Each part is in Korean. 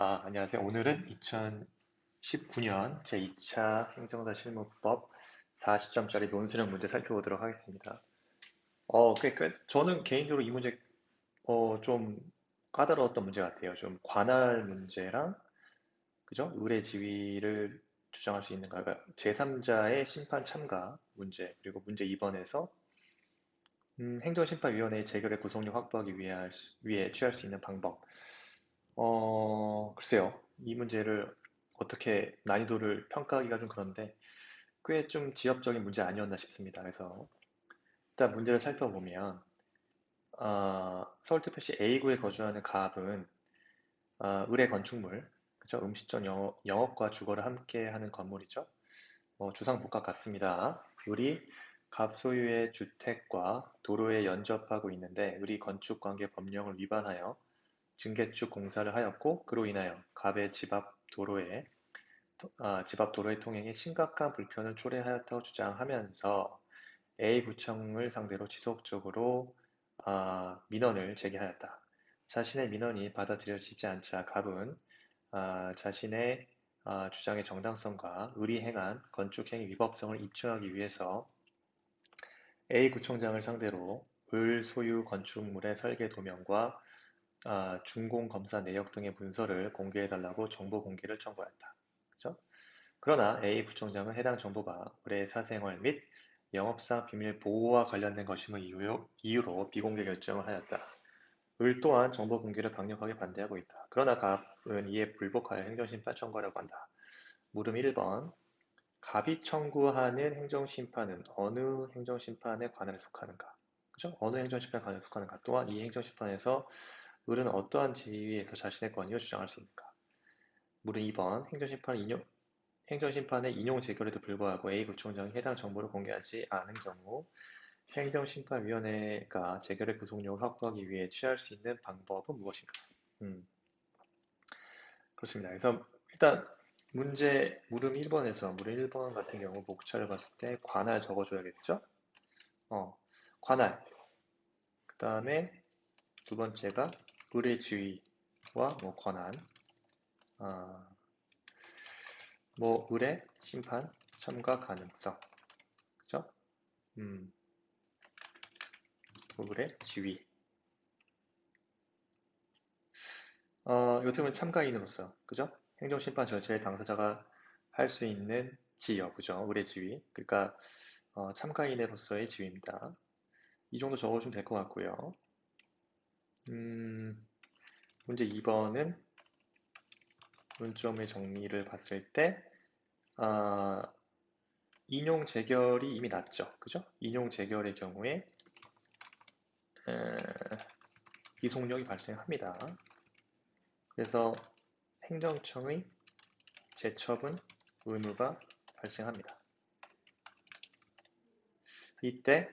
안녕하세요. 오늘은 2019년 제2차 행정사 실무법 40점짜리 논술형 문제 살펴보도록 하겠습니다. 저는 개인적으로 이 문제, 좀 까다로웠던 문제 같아요. 좀 관할 문제랑, 그죠? 의뢰 지위를 주장할 수 있는가. 그러니까 제3자의 심판 참가 문제, 그리고 문제 2번에서 행정심판위원회의 재결의 구속력 확보하기 위해 취할 수 있는 방법. 글쎄요. 이 문제를 어떻게 난이도를 평가하기가 좀 그런데 꽤 좀 지엽적인 문제 아니었나 싶습니다. 그래서 일단 문제를 살펴보면 서울특별시 A구에 거주하는 갑은 의뢰 건축물, 그죠? 음식점 영업과 주거를 함께 하는 건물이죠. 주상복합 같습니다. 을이 갑 소유의 주택과 도로에 연접하고 있는데 을이 건축관계 법령을 위반하여 증개축 공사를 하였고 그로 인하여 갑의 집 앞 도로의 통행에 심각한 불편을 초래하였다고 주장하면서 A 구청을 상대로 지속적으로 민원을 제기하였다. 자신의 민원이 받아들여지지 않자 갑은 자신의 주장의 정당성과 을이 행한 건축행위 위법성을 입증하기 위해서 A 구청장을 상대로 을 소유 건축물의 설계 도면과 준공검사 내역 등의 문서를 공개해달라고 정보 공개를 청구하였다. 그죠? 그러나 A 부총장은 해당 정보가 을의 사생활 및 영업상 비밀 보호와 관련된 것임을 이유로 비공개 결정을 하였다. 을 또한 정보 공개를 강력하게 반대하고 있다. 그러나 갑은 이에 불복하여 행정심판 청구하려고 한다. 물음 1번. 갑이 청구하는 행정심판은 어느 행정심판에 관할에 속하는가? 그죠? 어느 행정심판에 관할에 속하는가? 또한 이 행정심판에서 을은 어떠한 지위에서 자신의 권위를 주장할 수 있는가? 물은 2번. 행정심판의 인용 재결에도 불구하고 A구청장이 해당 정보를 공개하지 않은 경우 행정심판위원회가 재결의 구속력을 확보하기 위해 취할 수 있는 방법은 무엇인가? 음, 그렇습니다. 그래서 일단 물음 1번 같은 경우 목차를 봤을 때 관할 적어줘야겠죠? 관할. 그 다음에 두 번째가 의뢰 지위와 권한. 아, 의뢰, 심판, 참가 가능성. 그죠? 음, 의뢰, 지위. 이것 때문에 참가인으로서, 그죠? 행정심판 절차의 당사자가 할 수 있는 지역, 그죠? 의뢰 지위. 그러니까, 참가인으로서의 지위입니다. 이 정도 적어주면 될 것 같고요. 문제 2번은 문점의 정리를 봤을 때, 아, 인용 재결이 이미 났죠. 그죠? 인용 재결의 경우에, 이속력이 발생합니다. 그래서 행정청의 재처분 의무가 발생합니다. 이때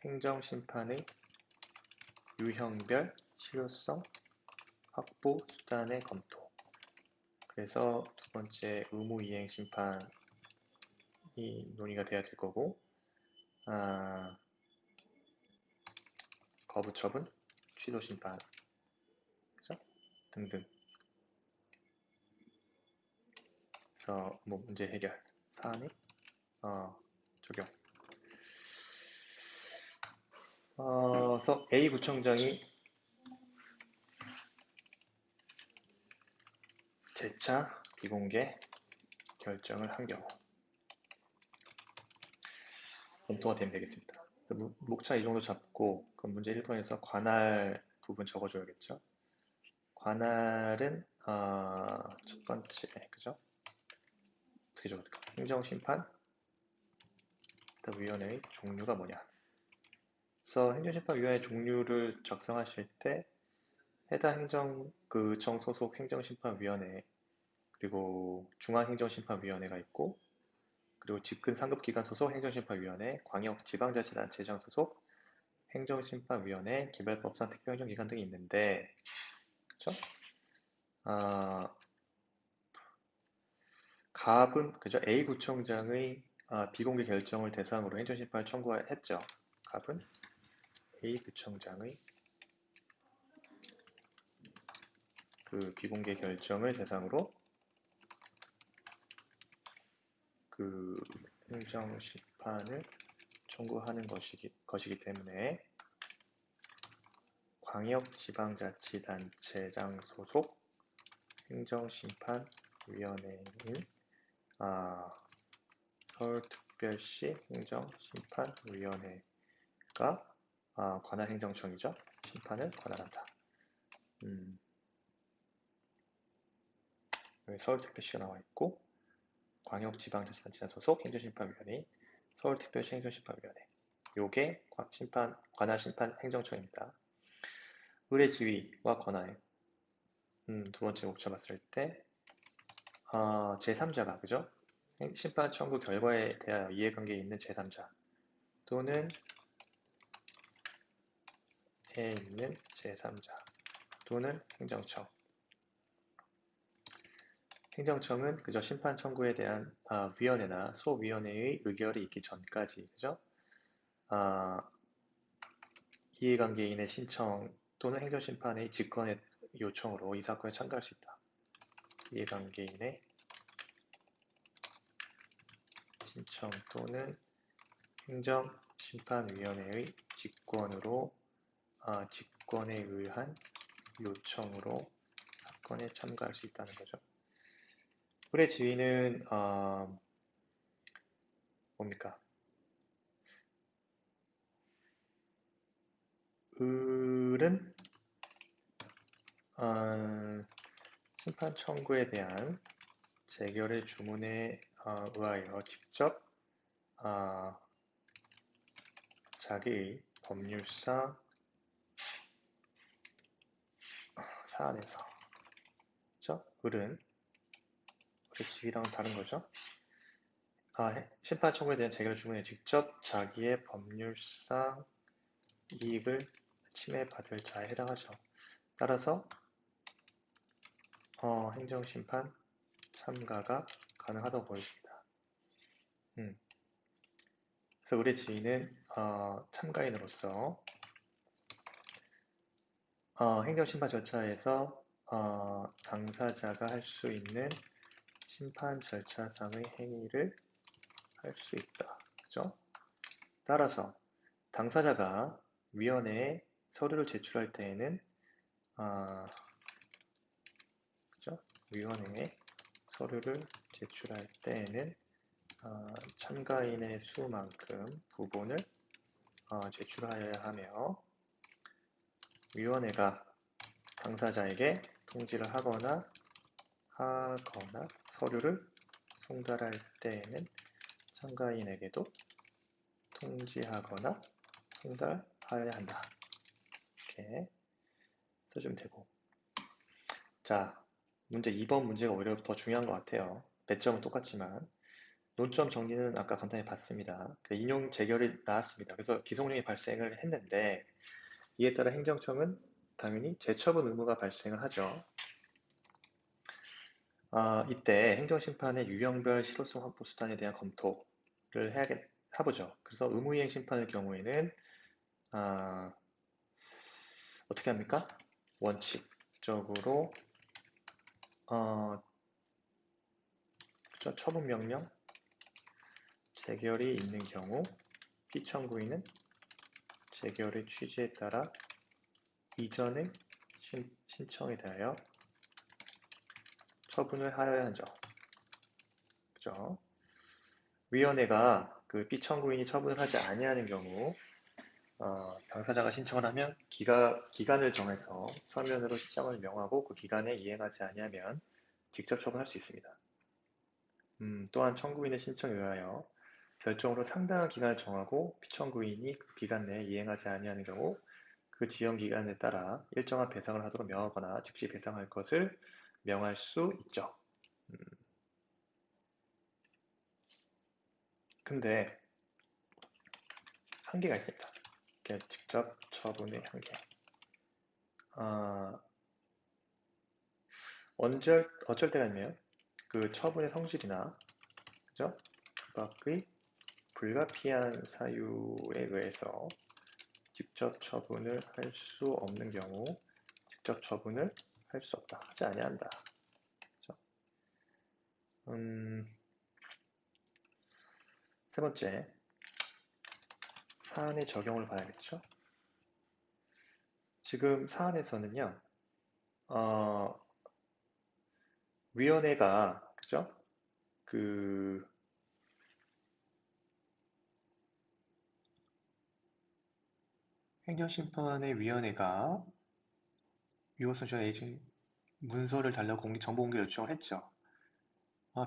행정심판의 유형별 실효성 확보 수단의 검토. 그래서 두 번째 의무이행 심판이 논의가 돼야 될 거고, 거부처분, 취소심판, 그죠? 등등. 그래서 문제 해결 사안의 적용. 그래서 A 구청장이 재차 비공개 결정을 한 경우 검토가 되면 되겠습니다. 목차 이 정도 잡고 그럼 문제 1번에서 관할 부분 적어줘야겠죠. 관할은 첫 번째 그죠? 어떻게 적을까? 행정심판 위원회의 종류가 뭐냐? 그래서 행정심판위원회 종류를 작성하실 때 해당 행정구청 소속 행정심판위원회 그리고 중앙행정심판위원회가 있고 그리고 집근 상급기관 소속 행정심판위원회, 광역지방자치단체장 소속 행정심판위원회, 개발법상 특별행정기관 등이 있는데, 그쵸? 갑은 그죠? A 구청장의 비공개 결정을 대상으로 행정심판을 청구했죠. 갑은 A 구청장의 그 비공개 결정을 대상으로 그 행정심판을 청구하는 것이기 때문에 광역지방자치단체장 소속 행정심판위원회인 서울특별시 행정심판위원회가 관할 행정청이죠. 심판을 관할한다. 여기 서울특별시가 나와 있고 광역지방자치단체장 소속 행정심판위원회인 서울특별시 행정심판위원회. 요게 관할 심판 행정청입니다. 의뢰 지위와 권한. 두 번째 목차 봤을 때 제3자가 그죠? 심판 청구 결과에 대하여 이해관계에 있는 제3자 또는 에 있는 제3자 또는 행정청. 행정청은 그저 심판 청구에 대한 위원회나 소위원회의 의결이 있기 전까지 그죠? 이해관계인의 신청 또는 행정심판의 직권의 요청으로 이 사건에 참가할 수 있다. 이해관계인의 신청 또는 행정심판위원회의 직권에 의한 요청으로 사건에 참가할 수 있다는 거죠. 의뢰 지위는 뭡니까? 을은 심판 청구에 대한 재결의 주문에 의하여 직접 자기의 법률상 사안에서 그죠? 을은 의뢰 지위랑은 다른 거죠. 심판 청구에 대한 재결 주문에 직접 자기의 법률상 이익을 침해받을 자에 해당하죠. 따라서 행정심판 참가가 가능하다고 보여집니다. 그래서 의뢰 지위는 참가인으로서 행정심판 절차에서 당사자가 할 수 있는 심판 절차상의 행위를 할 수 있다. 그죠? 따라서 당사자가 위원회에 서류를 제출할 때에는 그죠? 위원회에 서류를 제출할 때에는 참가인의 수만큼 부분을 제출하여야 하며 위원회가 당사자에게 통지를 하거나 서류를 송달할 때에는 참가인에게도 통지하거나 송달하여야 한다. 이렇게 써주면 되고. 자, 문제 2번 문제가 오히려 더 중요한 것 같아요. 배점은 똑같지만 논점 정리는 아까 간단히 봤습니다. 인용 재결이 나왔습니다. 그래서 기성용이 발생을 했는데 이에 따라 행정청은 당연히 재처분 의무가 발생을 하죠. 이때 행정심판의 유형별 실효성 확보 수단에 대한 검토를 해보죠. 그래서 의무이행 심판의 경우에는 어떻게 합니까? 원칙적으로 처분명령 재결이 있는 경우 피청구인은 재결의 취지에 따라 이전의 신청에 대하여 처분을 하여야 하죠. 그죠? 위원회가 그 피청구인이 처분을 하지 아니하는 경우 당사자가 신청을 하면 기간을 정해서 서면으로 시정을 명하고 그 기간에 이행하지 아니하면 직접 처분할 수 있습니다. 또한 청구인의 신청에 의하여 결정으로 상당한 기간을 정하고 피청구인이 그 기간 내에 이행하지 아니하는 경우 그 지연 기간에 따라 일정한 배상을 하도록 명하거나 즉시 배상할 것을 명할 수 있죠. 근데 한계가 있습니다. 직접 처분의 한계. 어쩔 때가 있네요. 그 처분의 성질이나 그죠? 그 밖의 불가피한 사유에 의해서 직접 처분을 할 수 없는 경우 직접 처분을 할 할 수 없다. 하지 아니한다. 그죠? 세 번째, 사안의 적용을 봐야겠죠? 지금 사안에서는요, 어, 위원회가, 그죠? 그, 행정심판의 위원회가 위법성적 에이징 문서를 달라고 정보 공개 요청을 했죠.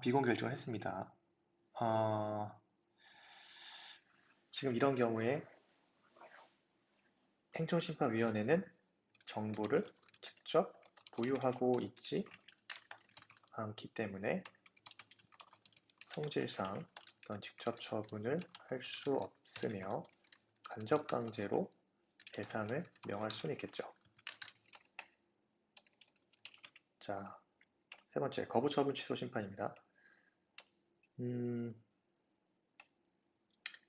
비공개 결정을 했습니다. 지금 이런 경우에 행정심판위원회는 정보를 직접 보유하고 있지 않기 때문에 성질상 어떤 직접 처분을 할 수 없으며 간접 강제로 배상을 명할 수는 있겠죠. 자, 세 번째, 거부 처분 취소 심판입니다.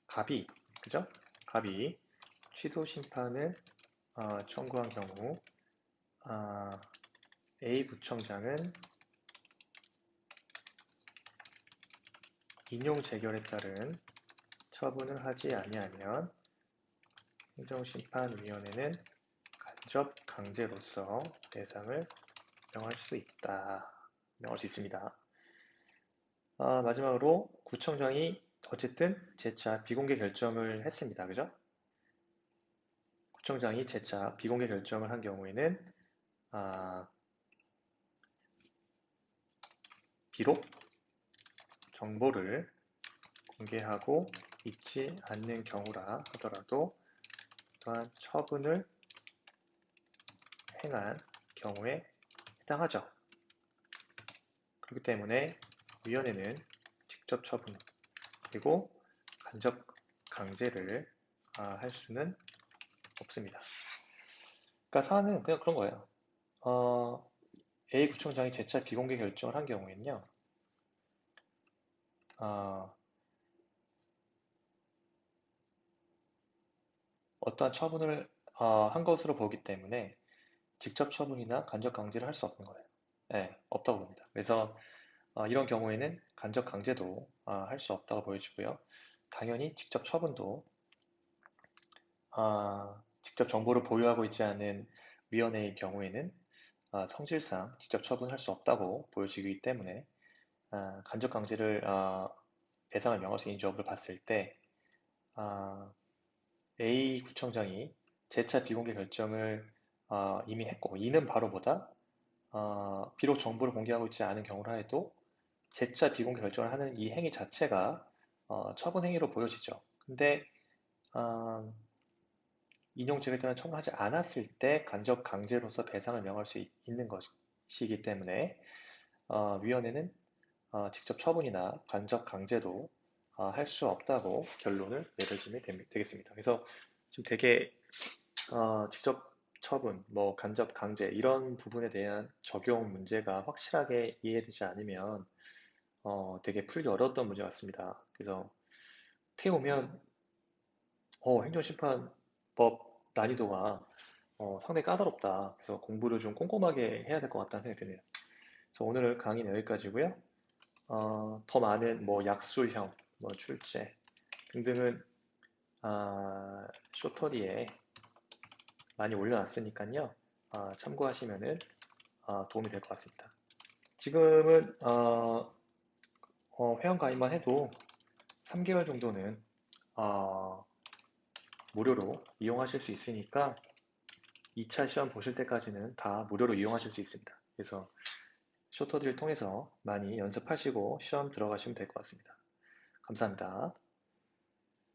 갑이, 그죠? 갑이 취소 심판을 청구한 경우 A 구청장은 인용 재결에 따른 처분을 하지 아니하면 행정심판위원회는 간접 강제로서 배상을 명할 수 있다. 명할 수 있습니다. 마지막으로 구청장이 어쨌든 재차 비공개 결정을 했습니다. 그죠? 구청장이 재차 비공개 결정을 한 경우에는 비록 정보를 공개하고 있지 않는 경우라 하더라도 또한 처분을 행한 경우에 해당하죠. 그렇기 때문에 위원회는 직접 처분 그리고 간접 강제를 할 수는 없습니다. 그러니까 사안은 그냥 그런 거예요. A 구청장이 재차 비공개 결정을 한 경우에는요. 어떠한 처분을 한 것으로 보기 때문에 직접 처분이나 간접 강제를 할 수 없는 거예요. 네, 없다고 봅니다. 그래서 이런 경우에는 간접 강제도 할 수 없다고 보여지고요. 당연히 직접 처분도 직접 정보를 보유하고 있지 않은 위원회의 경우에는 성질상 직접 처분할 수 없다고 보여지기 때문에 간접 강제를 배상을 명할 수 있는 조업을 봤을 때 A 구청장이 재차 비공개 결정을 이미 했고 이는 바로보다 비록 정보를 공개하고 있지 않은 경우라 해도 재차 비공개 결정을 하는 이 행위 자체가 처분 행위로 보여지죠. 근데 인용죄에 따른 처분하지 않았을 때 간접 강제로서 배상을 명할 수 있는 것이기 때문에 위원회는 직접 처분이나 간접 강제도 할 수 없다고 결론을 내려지면 되겠습니다. 그래서 지금 되게 직접 처분, 뭐 간접 강제 이런 부분에 대한 적용 문제가 확실하게 이해되지 않으면 되게 풀기 어려웠던 문제 같습니다. 그래서 어떻게 보면 행정심판법 난이도가 상당히 까다롭다. 그래서 공부를 좀 꼼꼼하게 해야 될 것 같다는 생각이 드네요. 그래서 오늘 강의는 여기까지고요. 더 많은 뭐 약술형, 뭐 출제 등등은 쇼터디에 많이 올려놨으니까요. 참고하시면은 도움이 될 것 같습니다. 지금은 회원 가입만 해도 3개월 정도는 무료로 이용하실 수 있으니까 2차 시험 보실 때까지는 다 무료로 이용하실 수 있습니다. 그래서 쇼터디를 통해서 많이 연습하시고 시험 들어가시면 될 것 같습니다. 감사합니다.